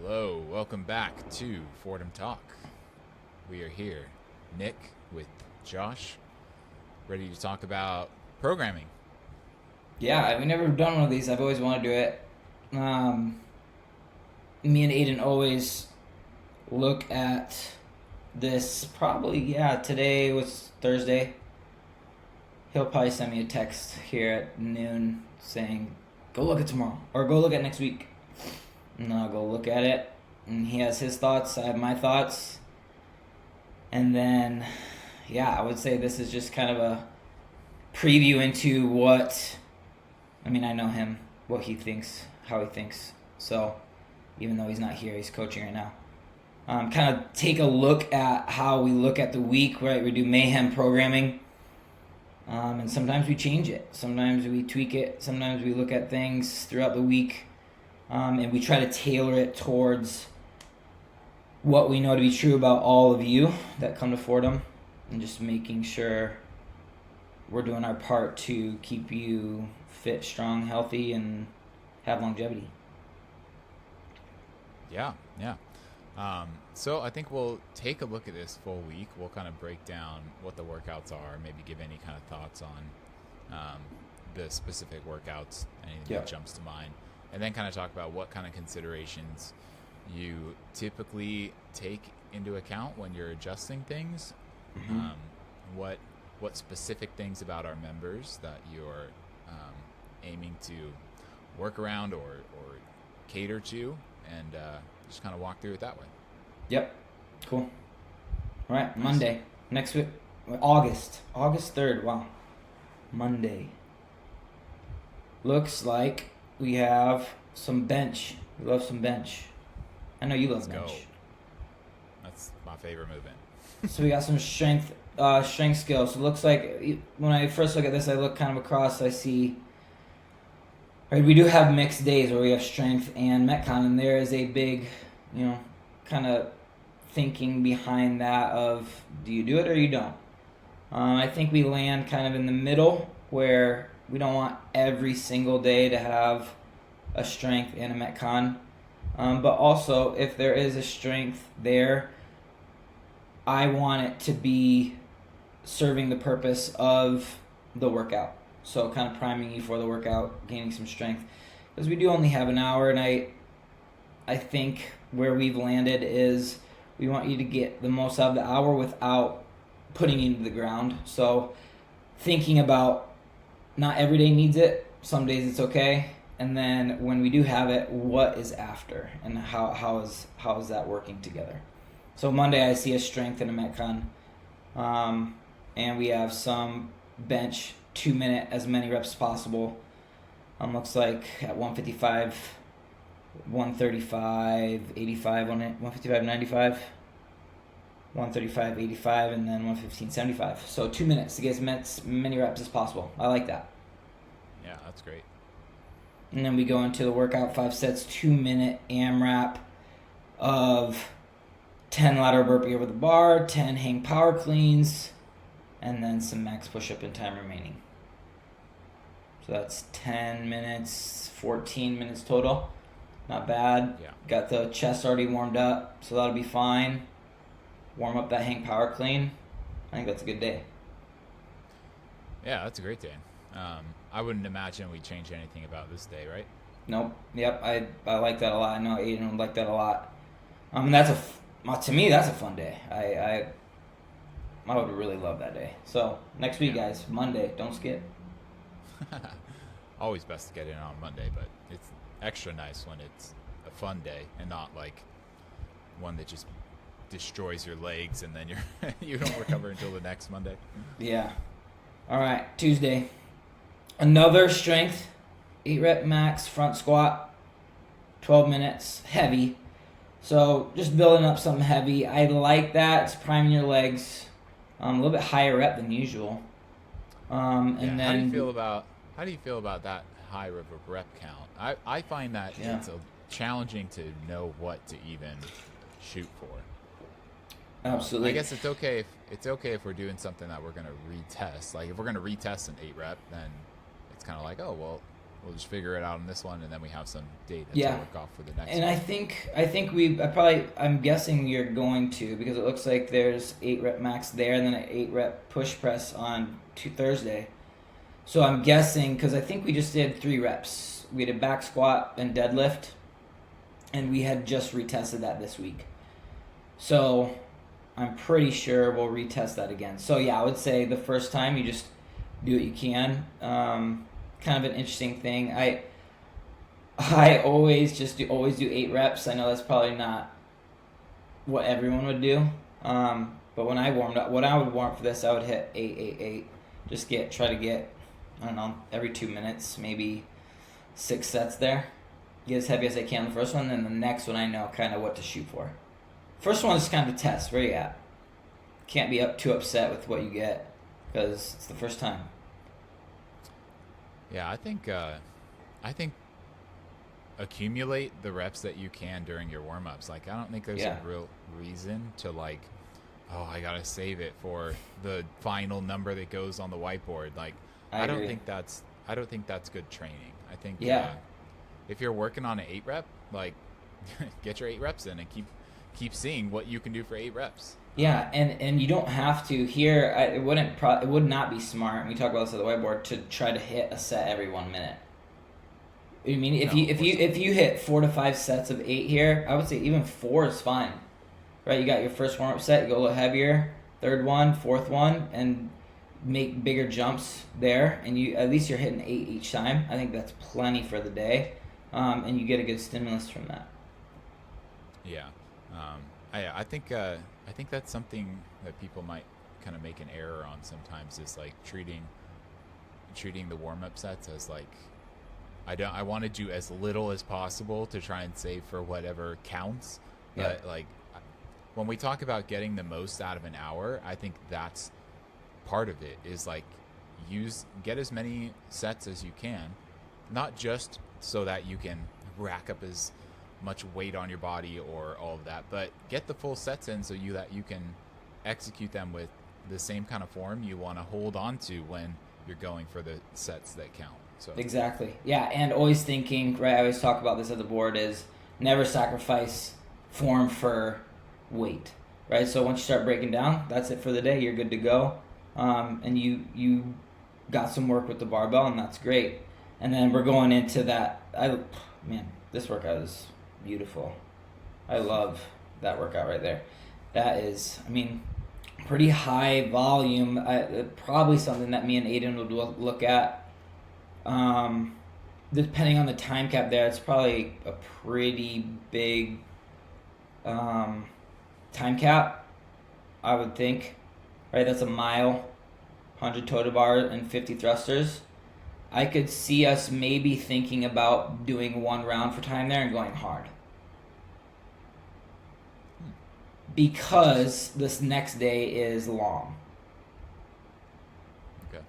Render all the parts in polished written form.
Hello, welcome back to Fortem Talk. We are here, Nick with Josh, ready to talk about programming. Yeah, we've never done one of these. I've always wanted to do it. Me and Aiden always look at this. Probably, yeah. Today was Thursday. He'll probably send me a text here at noon saying, "Go look at tomorrow," or "Go look at next week." And I'll go look at it. And he has his thoughts. I have my thoughts. And then, yeah, I would say this is just kind of a preview into what. I mean, I know him, what he thinks, how he thinks. So, even though he's not here, he's coaching right now. Kind of take a look at how we look at the week, right? We do mayhem programming. And sometimes we change it. Sometimes we tweak it. Sometimes we look at things throughout the week. And we try to tailor it towards what we know to be true about all of you that come to Fordham. And just making sure we're doing our part to keep you fit, strong, healthy, and have longevity. Yeah. So I think we'll take a look at this full week. We'll kind of break down what the workouts are, maybe give any kind of thoughts on the specific workouts, anything that jumps to mind, and then kind of talk about what kind of considerations you typically take into account when you're adjusting things. Mm-hmm. What specific things about our members that you're aiming to work around or cater to, and just kind of walk through it that way. Yep. Cool. All right, nice. Monday. Next week, August 3rd. Wow. Monday. Looks like we have some bench. We love some bench. I know you love bench. Go. That's my favorite movement. So we got some strength skills. So it looks like when I first look at this, I look kind of across. I see. Right, we do have mixed days where we have strength and metcon, and there is a big, kind of thinking behind that of do you do it or you don't. I think we land kind of in the middle where we don't want every single day to have a strength and a metcon, but also if there is a strength there, I want it to be serving the purpose of the workout. So kind of priming you for the workout, gaining some strength. Because we do only have an hour, and I think where we've landed is we want you to get the most out of the hour without putting you into the ground. So thinking about not every day needs it. Some days it's okay. And then when we do have it, what is after? And how is that working together? So Monday I see a strength and a metcon. And we have some bench 2 minute, as many reps as possible. Looks like at 155, 135, 85 on it, 155, 95, 135, 85, and then 115, 75. So 2 minutes to get as many reps as possible. I like that. Yeah, that's great. And then we go into the workout, 5 sets, 2 minute AMRAP of 10 lateral burpee over the bar, 10 hang power cleans, and then some max push-up and time remaining. So that's 10 minutes, 14 minutes total. Not bad. Yeah. Got the chest already warmed up, so that'll be fine. Warm up that hang power clean. I think that's a good day. Yeah, that's a great day. I wouldn't imagine we change anything about this day, right? Nope. Yep. I like that a lot. I know Aiden would like that a lot. That's to me that's a fun day. I would really love that day. So next week, guys, Monday. Don't skip. Always best to get in on Monday, but it's extra nice when it's a fun day and not like one that just destroys your legs and then you don't recover until the next Monday. Yeah. All right, Tuesday. Another strength, 8 rep max front squat, 12 minutes, heavy. So just building up something heavy. I like that. It's priming your legs. A little bit higher rep than usual. And then how do you feel about that high of a rep count? I find that it's challenging to know what to even shoot for. Absolutely. I guess it's okay if we're doing something that we're going to retest. Like if we're going to retest an 8 rep, then it's kind of like, oh well, we'll just figure it out on this one, and then we have some data Yeah. to work off for the next And one. I'm guessing you're going to, because it looks like there's 8 rep max there and then an 8 rep push press on Thursday. So I'm guessing, because I think we just did 3 reps. We did back squat and deadlift, and we had just retested that this week. So I'm pretty sure we'll retest that again. So yeah, I would say the first time you just do what you can. Kind of an interesting thing. I always do 8 reps. I know that's probably not what everyone would do. But when I warmed up, what I would warm up for this, I would hit 8, 8, 8. Just try to get, I don't know, every 2 minutes, maybe 6 sets there. Get as heavy as I can the first one, then the next one I know kind of what to shoot for. First one is kind of a test. Where you at? Can't be too upset with what you get because it's the first time. Yeah, I think accumulate the reps that you can during your warm-ups. Like, I don't think there's a real reason to like, oh, I gotta save it for the final number that goes on the whiteboard. Like, I don't think that's good training. I think if you're working on an 8 rep, like get your 8 reps in and keep seeing what you can do for 8 reps. Yeah, and you don't have to here. It would not be smart. And we talk about this at the whiteboard to try to hit a set every 1 minute. I mean, if you hit 4 to 5 sets of 8 here, I would say even 4 is fine, right? You got your first warm up set, you go a little heavier, third one, fourth one, and make bigger jumps there, and at least you're hitting 8 each time. I think that's plenty for the day, and you get a good stimulus from that. Yeah, I think that's something that people might kind of make an error on sometimes, is like treating the warm up sets as like, I want to do as little as possible to try and save for whatever counts. But like, when we talk about getting the most out of an hour, I think that's part of it, is like get as many sets as you can, not just so that you can rack up as much weight on your body or all of that, but get the full sets in so that you can execute them with the same kind of form you want to hold on to when you're going for the sets that count. So exactly, yeah, and always thinking, right? I always talk about this at the board, is never sacrifice form for weight, right? So once you start breaking down, that's it for the day. You're good to go, and you got some work with the barbell, and that's great. And then we're going into that. This workout is beautiful. I love that workout right there. That is, pretty high volume. Probably something that me and Aiden would look at. Depending on the time cap there, it's probably a pretty big time cap, I would think. Right, that's a mile, 100 toe to bar, and 50 thrusters. I could see us maybe thinking about doing 1 round for time there and going hard. Because this next day is long. Okay.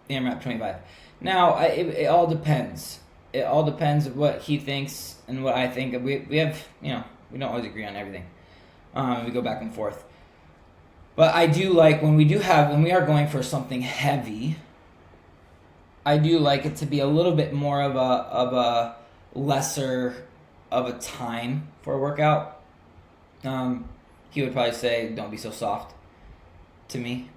AMRAP 25. Now, it all depends. It all depends what he thinks and what I think. We have, we don't always agree on everything. We go back and forth. But I do like when we are going for something heavy, I do like it to be a little bit more of a lesser of a time for a workout. He would probably say, "Don't be so soft," to me.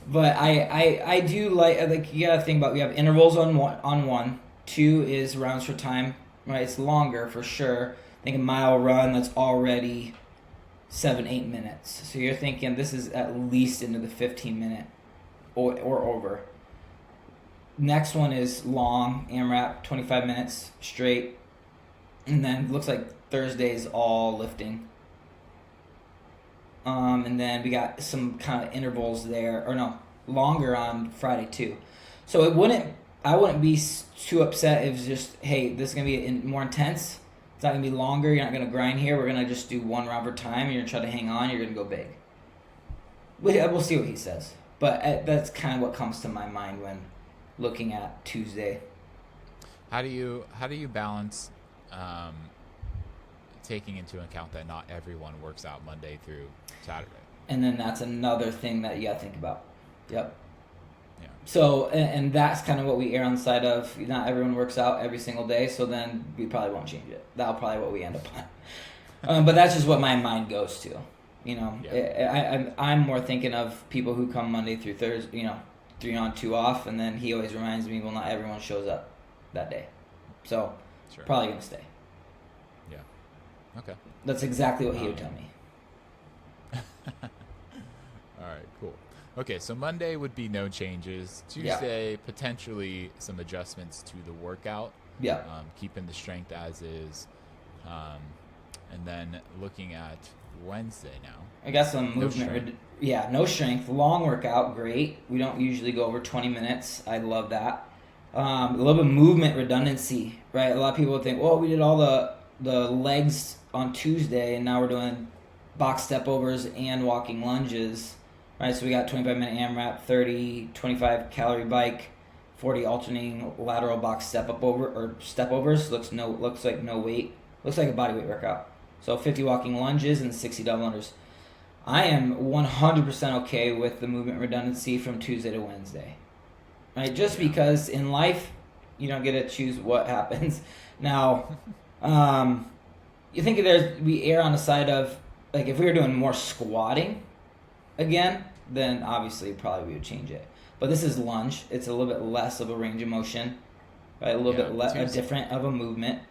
But I do like you gotta think about, we have intervals on one. 2 is rounds for time, right? It's longer for sure. I think a mile run, that's already 7-8 minutes. So you're thinking this is at least into the 15-minute or over. Next one is long, AMRAP, 25 minutes straight. And then looks like Thursday's all lifting. And then we got some kind of intervals there, or no, longer on Friday too. So I wouldn't be too upset if it's just, hey, this is going to be more intense. It's not going to be longer. You're not going to grind here. We're going to just do 1 round per time. You're going to try to hang on. You're going to go big. We'll see what he says. But that's kind of what comes to my mind when looking at Tuesday. How do you balance taking into account that not everyone works out Monday through Saturday? And then that's another thing that you got to think about. Yep. Yeah. So, and that's kind of what we err on the side of. Not everyone works out every single day, so then we probably won't change it. That'll probably what we end up on. But that's just what my mind goes to. You know, I'm more thinking of people who come Monday through Thursday, you know, 3 on, 2 off, and then he always reminds me, well, not everyone shows up that day. So, probably going to stay. Yeah. Okay. That's exactly what he would tell me. All right, cool. Okay, so Monday would be no changes. Tuesday, potentially some adjustments to the workout. Yeah. Keeping the strength as is. And then looking at Wednesday now. I got some movement. No strength. Long workout, great. We don't usually go over 20 minutes. I love that. A little bit of movement redundancy, right? A lot of people would think, well, we did all the legs on Tuesday, and now we're doing box step overs and walking lunges, right? So we got 25-minute AMRAP, 30, 25 calorie bike, 40 alternating lateral box step overs. Looks like no weight. Looks like a body weight workout. So 50 walking lunges and 60 double unders. I am 100% okay with the movement redundancy from Tuesday to Wednesday. Right? Just because in life, you don't get to choose what happens. Now, you think we err on the side of, like, if we were doing more squatting again, then obviously probably we would change it. But this is lunge. It's a little bit less of a range of motion, right? A little bit different of a movement.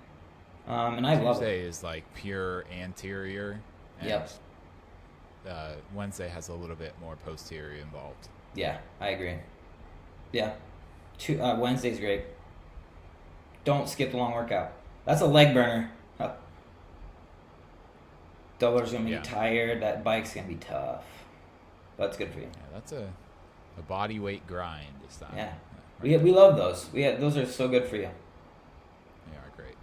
And I love it. Tuesday is like pure anterior. And Wednesday has a little bit more posterior involved. Yeah, I agree. Yeah. Wednesday's great. Don't skip the long workout. That's a leg burner. Doubler's going to be tired. That bike's going to be tough. That's good for you. Yeah, that's a body weight grind this time. Yeah. We love those. Those are so good for you. They are great.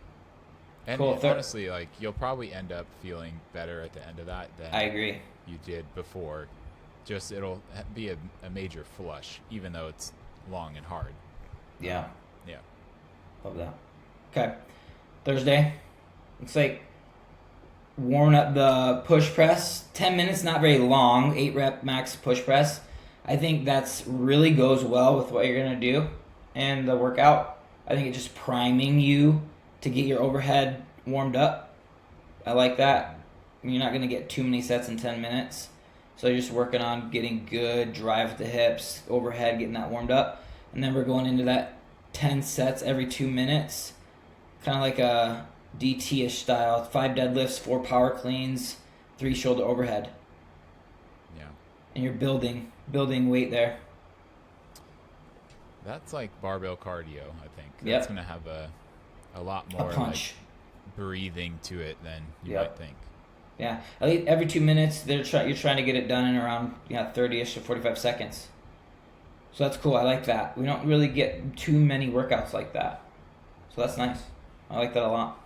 And cool. Honestly, like, you'll probably end up feeling better at the end of that than I agree. you did before. Just it'll be a major flush, even though it's long and hard. Yeah. Yeah. Love that. Okay. Thursday. Looks like warming up the push press. 10 minutes, not very long. 8 rep max push press. I think that's really goes well with what you're going to do and the workout. I think it's just priming you to get your overhead warmed up. I like that. You're not going to get too many sets in 10 minutes. So you're just working on getting good drive with the hips, overhead, getting that warmed up. And then we're going into that 10 sets every 2 minutes. Kind of like a DT-ish style. 5 deadlifts, 4 power cleans, 3 shoulder overhead. Yeah. And you're building weight there. That's like barbell cardio, I think. Yep. That's going to have a lot more like breathing to it than you might think. Yeah, at least every 2 minutes, you're trying to get it done in around 30-ish to 45 seconds. So that's cool. I like that. We don't really get too many workouts like that. So that's nice. I like that a lot.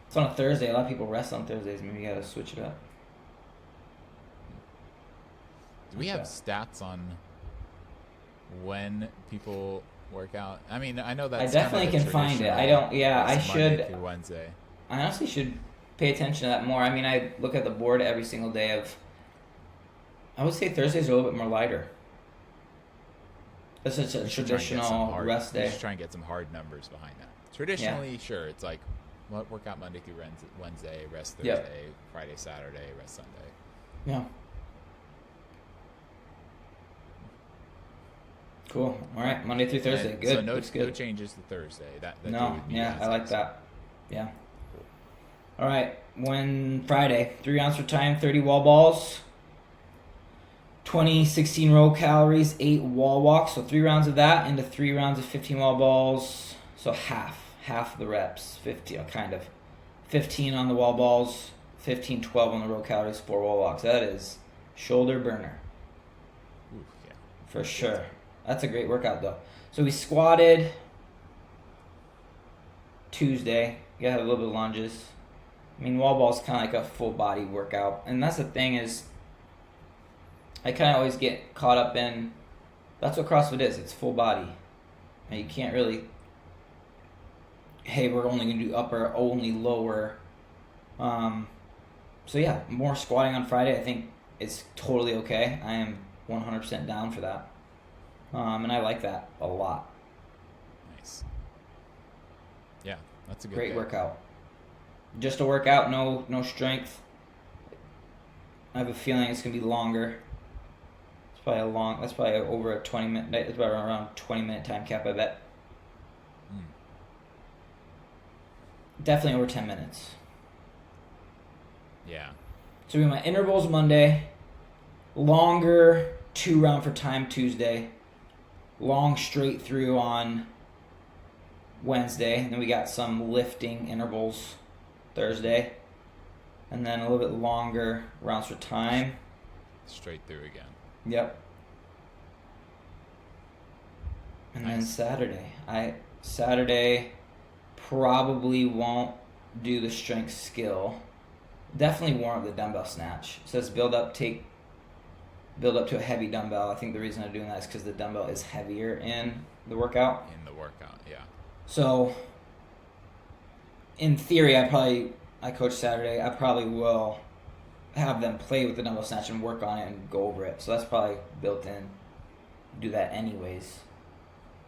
It's on a Thursday. A lot of people rest on Thursdays. Maybe you got to switch it up. Do we have stats on when people work out? I mean, I know that I definitely can find it. I don't. Yeah, I should. Monday through Wednesday. I honestly should pay attention to that more. I mean, I look at the board every single day of. I would say Thursdays are a little bit more lighter. That's such a traditional rest day. Just try and get some hard numbers behind that. Traditionally, sure, it's like workout Monday through Wednesday, rest Thursday, Friday, Saturday, rest Sunday. Yeah. Cool. All right, Monday through Thursday. Good. So no good. changes to Thursday. I like that. Yeah. All right. Friday, 3 rounds for time, 30 wall balls, 20 16 row calories, 8 wall walks. So 3 rounds of that into 3 rounds of 15 wall balls. So half the reps, 50, kind of. 15 on the wall balls, 15, 12 on the row calories, 4 wall walks. That is shoulder burner. Ooh, yeah. For sure. That's a great workout, though. So we squatted Tuesday. You got to have a little bit of lunges. I mean, wall ball is kind of like a full body workout. And that's the thing is, I kind of always get caught up in, that's what CrossFit is. It's full body. And you can't really, hey, we're only going to do upper, only lower. So yeah, more squatting on Friday. I think it's totally okay. I am 100% down for that. And I like that a lot. Nice. Yeah, that's a good Great day. workout. Just a workout, no strength. I have a feeling it's gonna be longer. That's probably over a 20 minute. It's about around 20-minute time cap, I bet. Mm. Definitely over 10 minutes. Yeah. So we have my intervals Monday, longer 2 round for time Tuesday, long straight through on Wednesday, and then we got some lifting intervals Thursday, and then a little bit longer rounds for time. Straight through again. Yep. And then Nice. Saturday probably won't do the strength skill. Definitely warm up the dumbbell snatch. It says build up to a heavy dumbbell. I think the reason I'm doing that is because the dumbbell is heavier in the workout. In the workout, yeah. So, in theory, I coach Saturday. I probably will have them play with the dumbbell snatch and work on it and go over it. So that's probably built in. Do that anyways.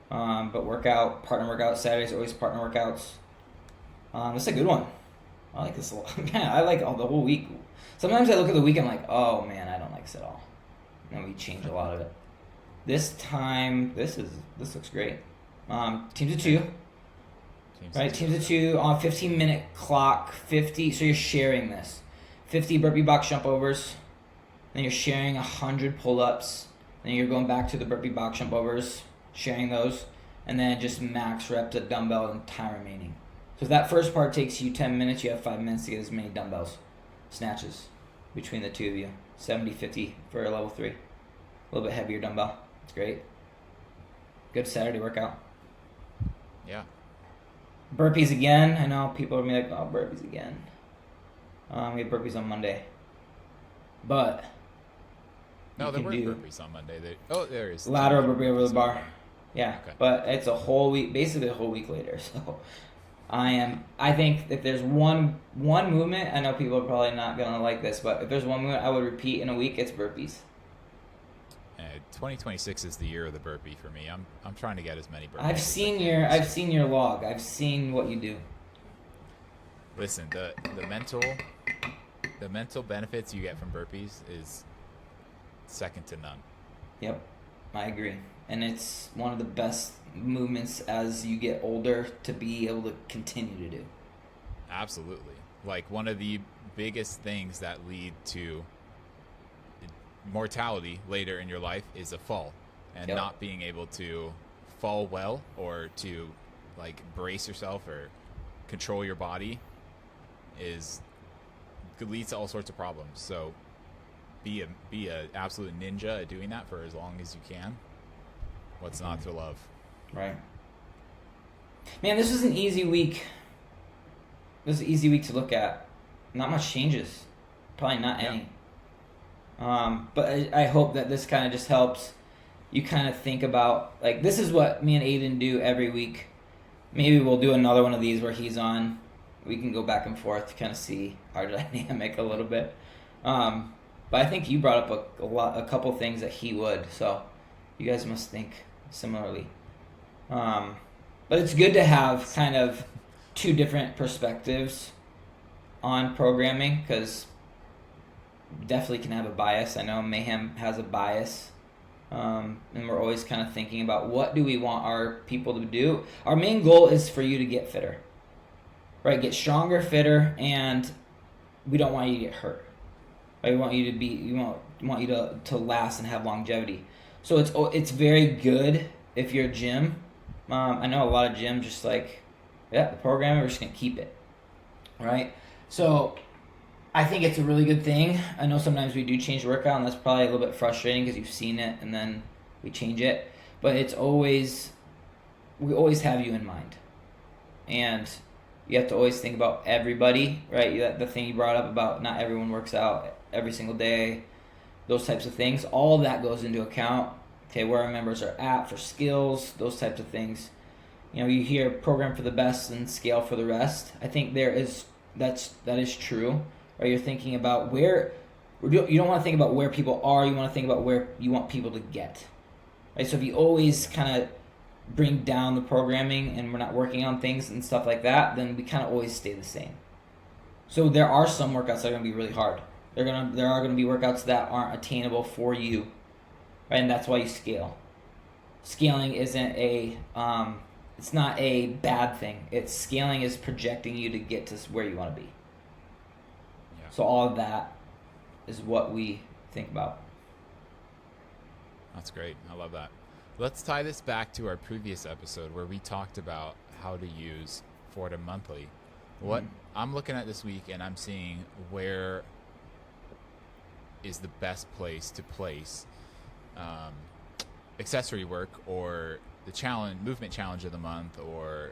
But partner workout. Saturdays always partner workouts. That's a good one. I like this a lot. Man, I like the whole week. Sometimes I look at the week and I'm like, oh man, I don't like this at all. And then we change a lot of it. This time, this looks great. Teams of 2. Teams of 2 on 15-minute clock. 50. So you're sharing this. 50 burpee box jump overs. Then you're sharing 100 pull-ups. Then you're going back to the burpee box jump overs, sharing those, and then just max reps at dumbbell and time remaining. So if that first part takes you 10 minutes, you have 5 minutes to get as many dumbbells, snatches, between the two of you. 70, 50 for a level 3. A little bit heavier dumbbell. It's great. Good Saturday workout. Yeah. Burpees again. I know people are going to be like, oh, burpees again. We have burpees on Monday. But No, there were burpees on Monday. There is. Lateral burpee over the bar. Yeah, Okay. But it's a whole week, basically a whole week later. So I think if there's one movement, I know people are probably not going to like this, but if there's one movement I would repeat in a week, it's burpees. 2026 is the year of the burpee for me. I'm trying to get as many burpees. I've seen your log. I've seen what you do. Listen, the mental benefits you get from burpees is second to none. Yep, I agree. And it's one of the best movements as you get older to be able to continue to do. Absolutely. Like one of the biggest things that lead to mortality later in your life is a fall, and Yep. not being able to fall well or to like brace yourself or control your body could lead to all sorts of problems. So be a absolute ninja at doing that for as long as you can. What's not to love? Right. Man, this was an easy week. This is an easy week to look at. Not much changes. Probably not any. But I hope that this kind of just helps you kind of think about, like, this is what me and Aiden do every week. Maybe we'll do another one of these where he's on. We can go back and forth to kind of see our dynamic a little bit. But I think you brought up a couple things that he would, so you guys must think similarly. But it's good to have kind of two different perspectives on programming, because definitely can have a bias. I know Mayhem has a bias, and we're always kind of thinking about what do we want our people to do. Our main goal is for you to get fitter, right? Get stronger, fitter, and we don't want you to get hurt. Right? We want you to want you to last and have longevity. So it's very good if you're a gym. I know a lot of gyms just like, yeah, the program, we're just gonna keep it, right? So I think it's a really good thing. I know sometimes we do change the workout, and that's probably a little bit frustrating because you've seen it and then we change it. But we always have you in mind, and you have to always think about everybody, right? The thing you brought up about not everyone works out every single day, those types of things. All of that goes into account. Okay, where our members are at for skills, those types of things. You know, you hear program for the best and scale for the rest. I think that is true. Right? You're thinking about you don't want to think about where people are. You want to think about where you want people to get. right? So if you always kind of bring down the programming and we're not working on things and stuff like that, then we kind of always stay the same. So there are some workouts that are going to be really hard. There are going to be workouts that aren't attainable for you, right? And that's why you scale. Scaling isn't it's not a bad thing. Scaling is projecting you to get to where you want to be. Yeah. So all of that is what we think about. That's great. I love that. Let's tie this back to our previous episode where we talked about how to use Fortem monthly. What I'm looking at this week, and I'm seeing where is the best place to place accessory work, or the movement challenge of the month, or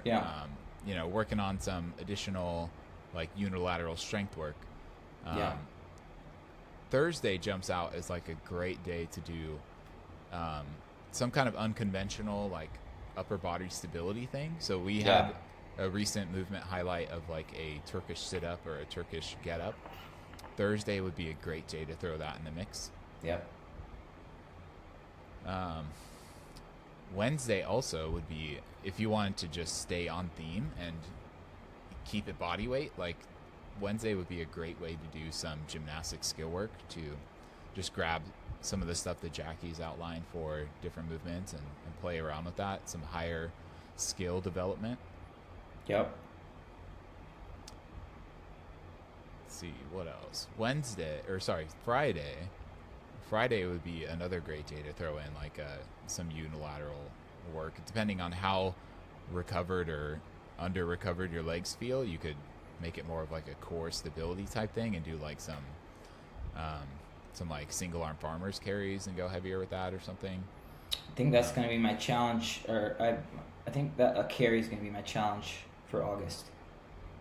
working on some additional like unilateral strength work. Thursday jumps out as like a great day to do some kind of unconventional like upper body stability thing. So we had a recent movement highlight of like a Turkish sit-up or a Turkish get-up. Thursday would be a great day to throw that in the mix. Yep. Wednesday also would be, if you wanted to just stay on theme and keep it body weight, like Wednesday would be a great way to do some gymnastic skill work, to just grab some of the stuff that Jackie's outlined for different movements and play around with that, some higher skill development. Yep. Let's see, what else? Friday. Friday would be another great day to throw in like some unilateral work. Depending on how recovered or under recovered your legs feel, you could make it more of like a core stability type thing and do like some like single arm farmers carries and go heavier with that or something. I think that's going to be my challenge, or I think that a carry is going to be my challenge for August.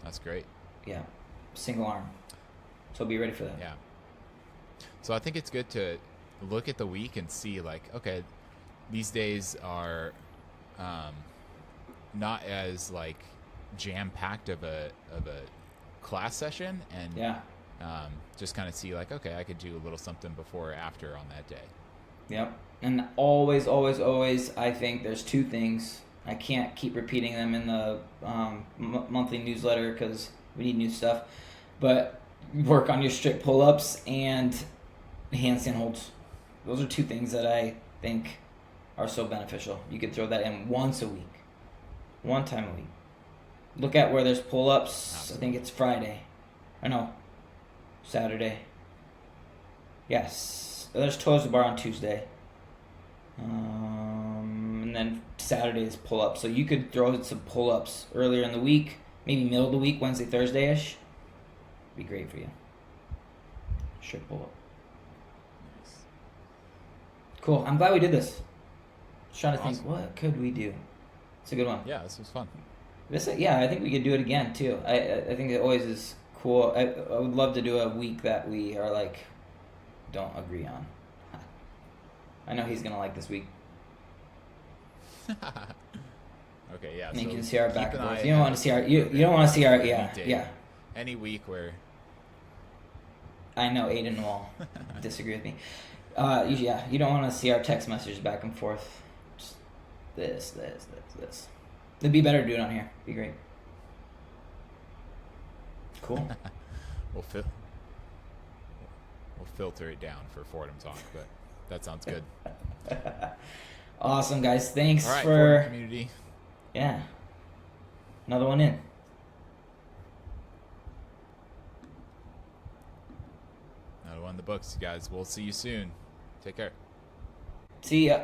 That's great. Yeah, single arm. So be ready for that. Yeah. So I think it's good to look at the week and see like, okay, these days are not as like jam-packed of a class session, and just kind of see like, okay, I could do a little something before or after on that day. Yep. And always, always, always, I think there's two things. I can't keep repeating them in the monthly newsletter because we need new stuff. But work on your strict pull-ups and handstand holds. Those are two things that I think are so beneficial. You could throw that in once a week. One time a week. Look at where there's pull-ups. Absolutely. I think it's Friday. I know. Saturday. Yes. There's toes to bar on Tuesday. And then Saturday is pull-ups. So you could throw some pull-ups earlier in the week, maybe middle of the week, Wednesday, Thursday-ish. Be great for you. Strict pull-up. Nice. Cool. I'm glad we did this. Just trying to think, what could we do? It's a good one. Yeah, this was fun. I think we could do it again too. I think it always is cool. I would love to do a week that we are like don't agree on. I know he's gonna like this week. Okay, yeah. And so you can see our back and forth. You don't want to see our you don't want to see our any week where I know Aiden will disagree with me. You don't want to see our text messages back and forth. Just this. It'd be better to do it on here. Be great. Cool. We'll filter it down for Fortem talk, but that sounds good. Awesome, guys. Thanks All right, for Fortem community. Yeah. Another one in. Another one in the books, you guys. We'll see you soon. Take care. See ya.